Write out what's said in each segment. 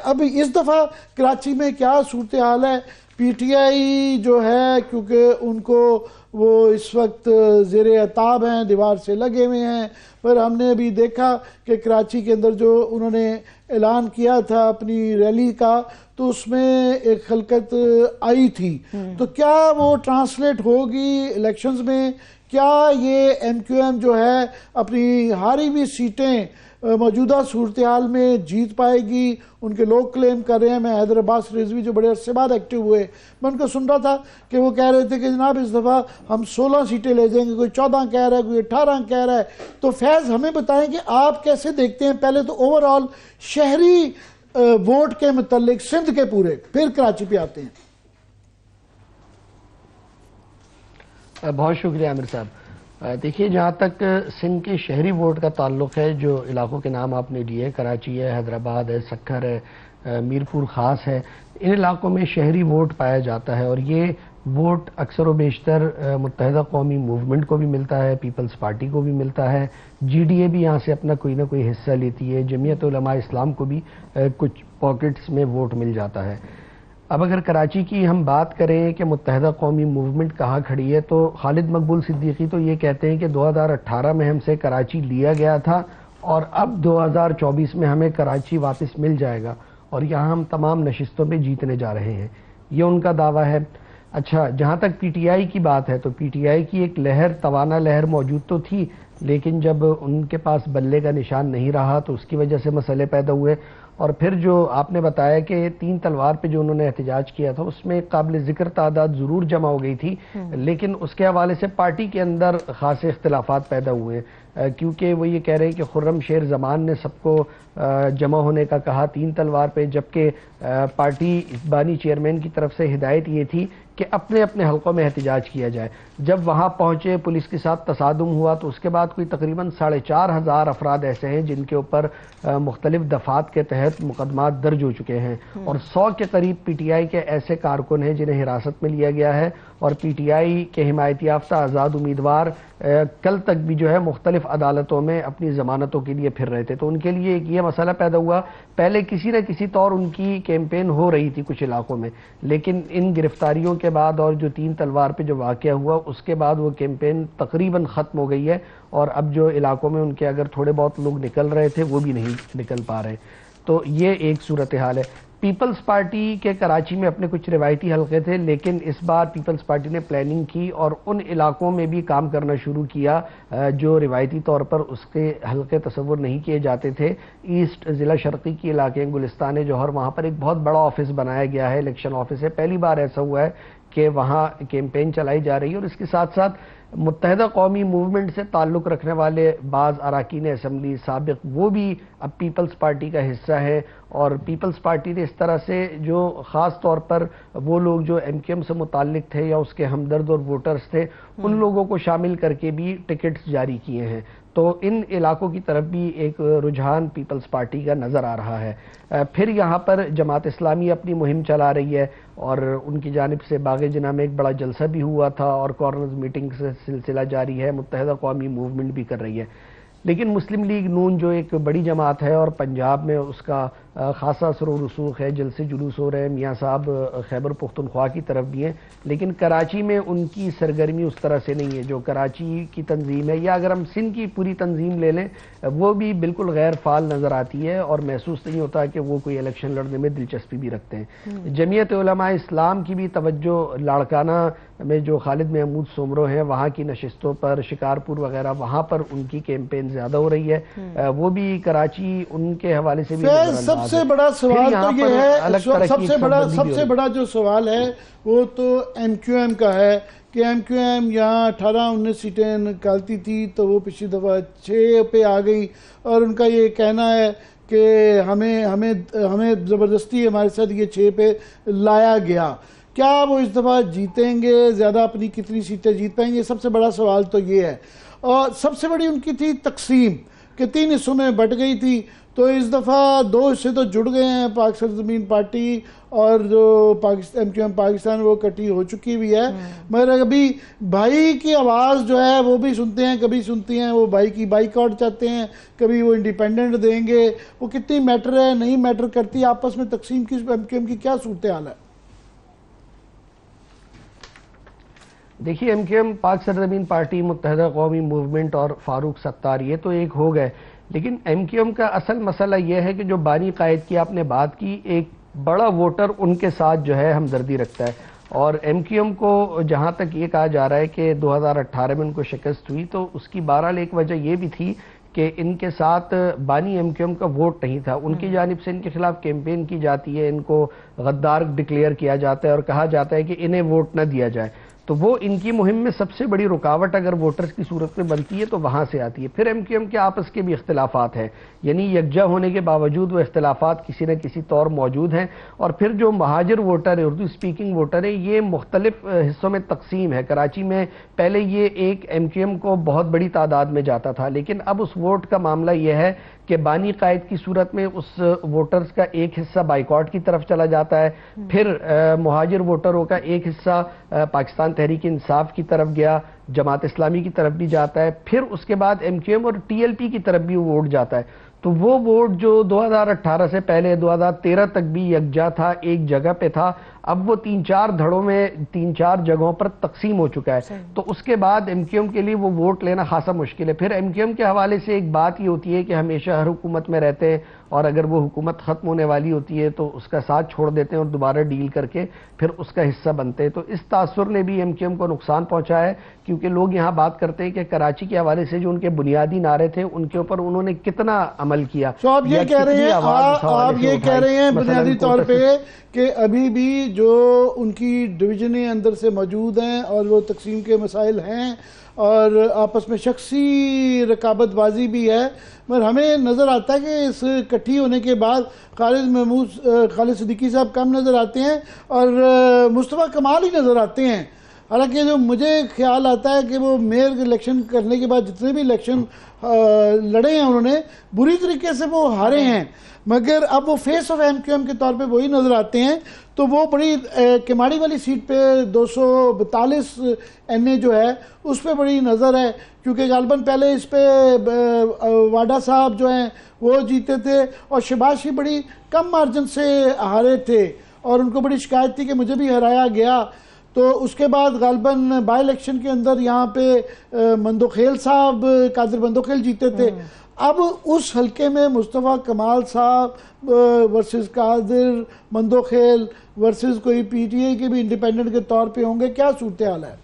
اب اس دفعہ کراچی میں کیا صورتحال ہے؟ پی ٹی آئی جو ہے کیونکہ ان کو وہ اس وقت زیر عتاب ہیں، دیوار سے لگے ہوئے ہیں، پر ہم نے ابھی دیکھا کہ کراچی کے اندر جو انہوں نے اعلان کیا تھا اپنی ریلی کا تو اس میں ایک خلقت آئی تھی، تو کیا وہ ٹرانسلیٹ ہوگی الیکشنز میں؟ کیا یہ ایم کیو ایم جو ہے اپنی ہاری ہوئی سیٹیں موجودہ صورتحال میں جیت پائے گی؟ ان کے لوگ کلیم کر رہے ہیں، میں حیدر عباس رضوی جو بڑے عرصے بعد ایکٹیو ہوئے، میں ان کو سن رہا تھا کہ وہ کہہ رہے تھے کہ جناب اس دفعہ ہم 16 سیٹیں لے جائیں گے، کوئی 14 کہہ رہا ہے، کوئی 18 کہہ رہا ہے۔ تو فیض ہمیں بتائیں کہ آپ کیسے دیکھتے ہیں پہلے تو اوورآل شہری ووٹ کے متعلق سندھ کے پورے، پھر کراچی پہ آتے ہیں۔ بہت شکریہ عامر صاحب۔ دیکھیے جہاں تک سندھ کے شہری ووٹ کا تعلق ہے، جو علاقوں کے نام آپ نے لیے، کراچی ہے، حیدرآباد ہے، سکھر ہے، میرپور خاص ہے، ان علاقوں میں شہری ووٹ پایا جاتا ہے، اور یہ ووٹ اکثر و بیشتر متحدہ قومی موومنٹ کو بھی ملتا ہے، پیپلز پارٹی کو بھی ملتا ہے، جی ڈی اے بھی یہاں سے اپنا کوئی نہ کوئی حصہ لیتی ہے، جمعیت علماء اسلام کو بھی کچھ پاکٹس میں ووٹ مل جاتا ہے۔ اب اگر کراچی کی ہم بات کریں کہ متحدہ قومی موومنٹ کہاں کھڑی ہے، تو خالد مقبول صدیقی تو یہ کہتے ہیں کہ 2018 میں ہم سے کراچی لیا گیا تھا اور اب 2024 میں ہمیں کراچی واپس مل جائے گا اور یہاں ہم تمام نشستوں پہ جیتنے جا رہے ہیں، یہ ان کا دعویٰ ہے۔ اچھا، جہاں تک پی ٹی آئی کی بات ہے تو پی ٹی آئی کی ایک لہر، توانا لہر موجود تو تھی، لیکن جب ان کے پاس بلے کا نشان نہیں رہا تو اس کی وجہ سے مسئلے پیدا ہوئے، اور پھر جو آپ نے بتایا کہ 3 تلوار پہ جو انہوں نے احتجاج کیا تھا اس میں قابل ذکر تعداد ضرور جمع ہو گئی تھی، لیکن اس کے حوالے سے پارٹی کے اندر خاصے اختلافات پیدا ہوئے ہیں، کیونکہ وہ یہ کہہ رہے ہیں کہ خرم شیر زمان نے سب کو جمع ہونے کا کہا 3 تلوار پہ، جبکہ پارٹی بانی چیئرمین کی طرف سے ہدایت یہ تھی کہ اپنے اپنے حلقوں میں احتجاج کیا جائے۔ جب وہاں پہنچے، پولیس کے ساتھ تصادم ہوا تو اس کے بعد کوئی تقریباً 4,500 افراد ایسے ہیں جن کے اوپر مختلف دفعات کے تحت مقدمات درج ہو چکے ہیں، اور 100 کے قریب پی ٹی آئی کے ایسے کارکن ہیں جنہیں حراست میں لیا گیا ہے، اور پی ٹی آئی کے حمایت یافتہ آزاد امیدوار کل تک بھی جو ہے مختلف عدالتوں میں اپنی ضمانتوں کے لیے پھر رہے تھے، تو ان کے لیے ایک یہ مسئلہ پیدا ہوا۔ پہلے کسی نہ کسی طور ان کی کیمپین ہو رہی تھی کچھ علاقوں میں، لیکن ان گرفتاریوں کے بعد اور جو 3 تلوار پہ جو واقعہ ہوا اس کے بعد وہ کیمپین تقریباً ختم ہو گئی ہے، اور اب جو علاقوں میں ان کے اگر تھوڑے بہت لوگ نکل رہے تھے وہ بھی نہیں نکل پا رہے، تو یہ ایک صورتحال ہے۔ پیپلز پارٹی کے کراچی میں اپنے کچھ روایتی حلقے تھے، لیکن اس بار پیپلز پارٹی نے پلاننگ کی اور ان علاقوں میں بھی کام کرنا شروع کیا جو روایتی طور پر اس کے حلقے تصور نہیں کیے جاتے تھے۔ ایسٹ ضلع شرقی کے علاقے گلستان جوہر، وہاں پر ایک بہت بڑا آفس بنایا گیا ہے، الیکشن آفس ہے، پہلی بار ایسا ہوا ہے کہ وہاں کیمپین چلائی جا رہی ہے، اور اس کے ساتھ ساتھ متحدہ قومی موومنٹ سے تعلق رکھنے والے بعض اراکین اسمبلی سابق وہ بھی اب پیپلز پارٹی کا حصہ ہے، اور پیپلز پارٹی نے اس طرح سے جو خاص طور پر وہ لوگ جو ایم کیو ایم سے متعلق تھے یا اس کے ہمدرد اور ووٹرز تھے ان لوگوں کو شامل کر کے بھی ٹکٹس جاری کیے ہیں، تو ان علاقوں کی طرف بھی ایک رجحان پیپلز پارٹی کا نظر آ رہا ہے۔ پھر یہاں پر جماعت اسلامی اپنی مہم چلا رہی ہے، اور ان کی جانب سے باغ جناح میں ایک بڑا جلسہ بھی ہوا تھا اور کارنرز میٹنگ سے سلسلہ جاری ہے، متحدہ قومی موومنٹ بھی کر رہی ہے، لیکن مسلم لیگ نون جو ایک بڑی جماعت ہے اور پنجاب میں اس کا خاصا اثر و رسوخ ہے، جلسے جلوس ہو رہے ہیں، میاں صاحب خیبر پختونخوا کی طرف بھی ہیں، لیکن کراچی میں ان کی سرگرمی اس طرح سے نہیں ہے جو کراچی کی تنظیم ہے، یا اگر ہم سندھ کی پوری تنظیم لے لیں وہ بھی بالکل غیر فعال نظر آتی ہے اور محسوس نہیں ہوتا کہ وہ کوئی الیکشن لڑنے میں دلچسپی بھی رکھتے ہیں۔ جمعیت علماء اسلام کی بھی توجہ لاڑکانہ میں جو خالد محمود سومرو ہیں وہاں کی نشستوں پر، شکارپور وغیرہ، وہاں پر ان کی کیمپین زیادہ ہو رہی ہے، وہ بھی کراچی ان کے حوالے سے بھی سب سے بڑا سوال تو یہ ہے، سب سے بڑا جو سوال ہے وہ تو ایم کیو ایم کا ہے کہ ایم کیو ایم یہاں 18-19 سیٹیں نکالتی تھی تو وہ پچھلی دفعہ 6 پہ آ گئی، اور ان کا یہ کہنا ہے کہ ہمیں زبردستی ہمارے ساتھ یہ 6 پہ لایا گیا۔ کیا وہ اس دفعہ جیتیں گے؟ زیادہ اپنی کتنی سیٹیں جیت پائیں گے؟ سب سے بڑا سوال تو یہ ہے، اور سب سے بڑی ان کی تھی تقسیم کہ 3 حصوں میں بٹ گئی تھی، تو اس دفعہ دو حصے تو جڑ گئے ہیں، پاک سرزمین پارٹی اور جو ایم کیو ایم پاکستان وہ کٹی ہو چکی بھی ہے، مگر ابھی بھائی کی آواز جو ہے وہ بھی سنتے ہیں، کبھی سنتی ہیں وہ بھائی کی بائیک آؤٹ چاہتے ہیں، کبھی وہ انڈیپینڈنٹ دیں گے، وہ کتنی میٹر ہے نہیں میٹر کرتی، آپس میں تقسیم کی ایم کیو ایم کی کیا صورتحال ہے؟ دیکھیے ایم کیو ایم، پاک سرزمین پارٹی، متحدہ قومی موومنٹ اور فاروق ستار یہ تو ایک ہو گئے، لیکن ایم کیو ایم کا اصل مسئلہ یہ ہے کہ جو بانی قائد کی آپ نے بات کی، ایک بڑا ووٹر ان کے ساتھ جو ہے ہمدردی رکھتا ہے، اور ایم کیو ایم کو جہاں تک یہ کہا جا رہا ہے کہ 2018 میں ان کو شکست ہوئی، تو اس کی بہرحال ایک وجہ یہ بھی تھی کہ ان کے ساتھ بانی ایم کیو ایم کا ووٹ نہیں تھا، ان کی جانب سے ان کے خلاف کیمپین کی جاتی ہے، ان کو غدار ڈکلیئر کیا جاتا ہے اور کہا جاتا ہے کہ انہیں ووٹ نہ دیا جائے، تو وہ ان کی مہم میں سب سے بڑی رکاوٹ اگر ووٹرز کی صورت میں بنتی ہے تو وہاں سے آتی ہے۔ پھر ایم کیو ایم کے آپس کے بھی اختلافات ہیں، یعنی یکجا ہونے کے باوجود وہ اختلافات کسی نہ کسی طور موجود ہیں، اور پھر جو مہاجر ووٹر ہے، اردو سپیکنگ ووٹر ہے، یہ مختلف حصوں میں تقسیم ہے۔ کراچی میں پہلے یہ ایک ایم کیو ایم کو بہت بڑی تعداد میں جاتا تھا، لیکن اب اس ووٹ کا معاملہ یہ ہے کہ بانی قائد کی صورت میں اس ووٹرز کا ایک حصہ بائیکاٹ کی طرف چلا جاتا ہے، پھر مہاجر ووٹروں کا ایک حصہ پاکستان تحریک انصاف کی طرف گیا، جماعت اسلامی کی طرف بھی جاتا ہے، پھر اس کے بعد ایم کیو ایم اور ٹی ایل پی کی طرف بھی ووٹ جاتا ہے۔ تو وہ ووٹ جو 2018 سے پہلے 2013 تک بھی یکجا تھا، ایک جگہ پہ تھا، اب وہ 3-4 دھڑوں میں 3-4 جگہوں پر تقسیم ہو چکا ہے، تو اس کے بعد ایم کیو ایم کے لیے وہ ووٹ لینا خاصا مشکل ہے۔ پھر ایم کیو ایم کے حوالے سے ایک بات یہ ہوتی ہے کہ ہمیشہ ہر حکومت میں رہتے ہیں، اور اگر وہ حکومت ختم ہونے والی ہوتی ہے تو اس کا ساتھ چھوڑ دیتے ہیں اور دوبارہ ڈیل کر کے پھر اس کا حصہ بنتے ہیں، تو اس تاثر نے بھی ایم کیو ایم کو نقصان پہنچا ہے، کیونکہ لوگ یہاں بات کرتے ہیں کہ کراچی کے حوالے سے جو ان کے بنیادی نعرے تھے ان کے اوپر انہوں نے کتنا عمل کیا۔ تو آپ یہ کہہ رہے ہیں بنیادی طور پہ کہ ابھی بھی جو ان کی ڈویژنیں اندر سے موجود ہیں اور وہ تقسیم کے مسائل ہیں اور آپس میں شخصی رقابت بازی بھی ہے، مگر ہمیں نظر آتا ہے کہ اس کٹھی ہونے کے بعد خالد صدیقی صاحب کم نظر آتے ہیں اور مصطفیٰ کمال ہی نظر آتے ہیں، حالانکہ جو مجھے خیال آتا ہے کہ وہ میئر الیکشن کرنے کے بعد جتنے بھی الیکشن لڑے ہیں انہوں نے بری طریقے سے وہ ہارے ہیں، مگر اب وہ face of M Q M کے طور پہ وہی نظر آتے ہیں، تو وہ بڑی کماڑی والی سیٹ پہ 242 این اے جو ہے اس پہ بڑی نظر ہے، کیونکہ غالباً پہلے اس پہ واڈا صاحب جو ہیں وہ جیتے تھے اور شہباز شریف بڑی کم مارجن سے ہارے تھے اور ان کو بڑی شکایت تھی کہ مجھے بھی ہرایا گیا، تو اس کے بعد غالباً بائی الیکشن کے اندر یہاں پہ مندوخیل صاحب، قادر مندوخیل جیتے تھے، اب اس حلقے میں مصطفیٰ کمال صاحب ورسز قادر مندوخیل ورسز کوئی پی ٹی اے کے بھی انڈیپینڈنٹ کے طور پہ ہوں گے، کیا صورتحال ہے؟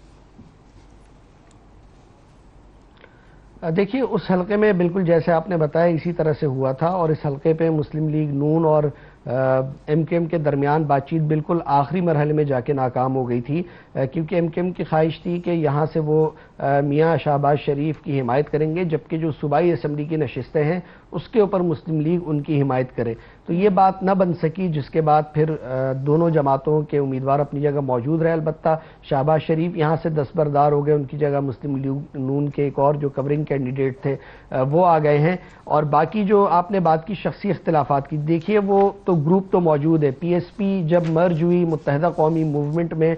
دیکھیے اس حلقے میں بالکل جیسے آپ نے بتایا اسی طرح سے ہوا تھا، اور اس حلقے پہ مسلم لیگ نون اور ایم کیو ایم کے درمیان بات چیت بالکل آخری مرحلے میں جا کے ناکام ہو گئی تھی، کیونکہ ایم کیو ایم کی خواہش تھی کہ یہاں سے وہ میاں شہباز شریف کی حمایت کریں گے، جبکہ جو صوبائی اسمبلی کی نشستیں ہیں اس کے اوپر مسلم لیگ ان کی حمایت کرے، تو یہ بات نہ بن سکی، جس کے بعد پھر دونوں جماعتوں کے امیدوار اپنی جگہ موجود رہے، البتہ شہباز شریف یہاں سے دستبردار ہو گئے، ان کی جگہ مسلم لیگ نون کے ایک اور جو کورنگ کینڈیڈیٹ تھے وہ آ گئے ہیں، اور باقی جو آپ نے بات کی شخصی اختلافات کی، دیکھیے وہ تو گروپ تو موجود ہے، پی ایس پی جب مرج ہوئی متحدہ قومی موومنٹ میں،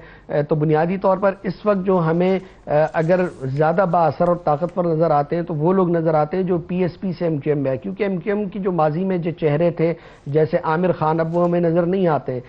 تو بنیادی طور پر اس وقت جو ہمیں اگر زیادہ با اثر اور طاقتور نظر آتے ہیں تو وہ لوگ نظر آتے ہیں جو پی ایس پی سے ایم کیو ایم میں ہے، کیونکہ ایم کیو ایم کی جو ماضی میں جو چہرے تھے جیسے عامر خان اب وہ ہمیں نظر نہیں آتے،